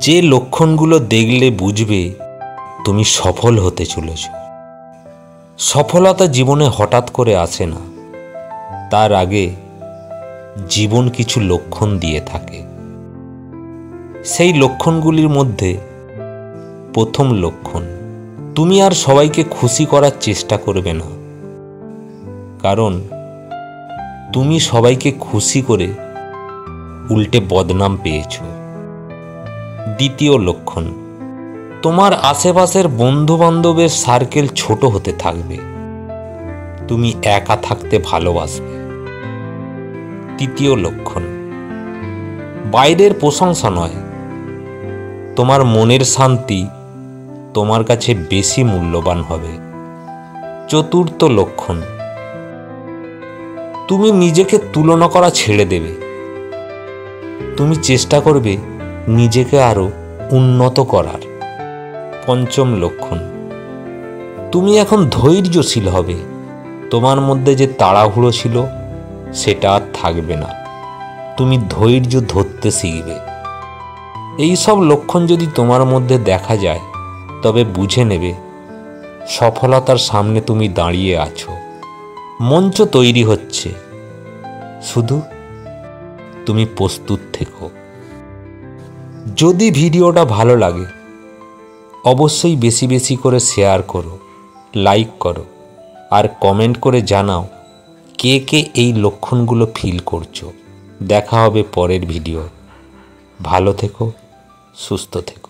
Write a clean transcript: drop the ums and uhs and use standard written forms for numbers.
যে লক্ষণগুলো দেখলে বুঝবে তুমি সফল হতে চলেছ। সফলতা জীবনে হঠাৎ করে আসে না, তার আগে জীবন কিছু লক্ষণ দিয়ে থাকে। সেই লক্ষণগুলির মধ্যে প্রথম লক্ষণ, তুমি আর সবাইকে খুশি করার চেষ্টা করবে না, কারণ তুমি সবাইকে খুশি করে উল্টে বদনাম পেয়েছ। দ্বিতীয় লক্ষণ, তোমার আশেপাশের বন্ধু বান্ধবের সার্কেল ছোট হতে থাকবে, তুমি একা থাকতে ভালোবাসবে। তৃতীয় লক্ষণ, বাইরের প্রশংসা নয়, তোমার মনের শান্তি তোমার কাছে বেশি মূল্যবান হবে। চতুর্থ লক্ষণ, তুমি নিজেকে তুলনা করা ছেড়ে দেবে, তুমি চেষ্টা করবে নিজেকে আরো উন্নত করার। পঞ্চম লক্ষণ, তুমি এখন ধৈর্যশীল হবে, তোমার মধ্যে যে তাড়াহুড়ো ছিল সেটা আর থাকবে না, তুমি ধৈর্য ধরতে শিখবে। এই সব লক্ষণ যদি তোমার মধ্যে দেখা যায় তবে বুঝে নেবে সফলতার সামনে তুমি দাঁড়িয়ে আছো, মঞ্চ তৈরি হচ্ছে, শুধু তুমি প্রস্তুত থেকো। যদি ভিডিওটা ভালো লাগে অবশ্যই বেশি বেশি করে শেয়ার করো, লাইক করো আর কমেন্ট করে জানাও কে কে এই লক্ষণগুলো ফিল করছো। দেখা হবে পরের ভিডিও। ভালো থেকো, সুস্থ থেকো।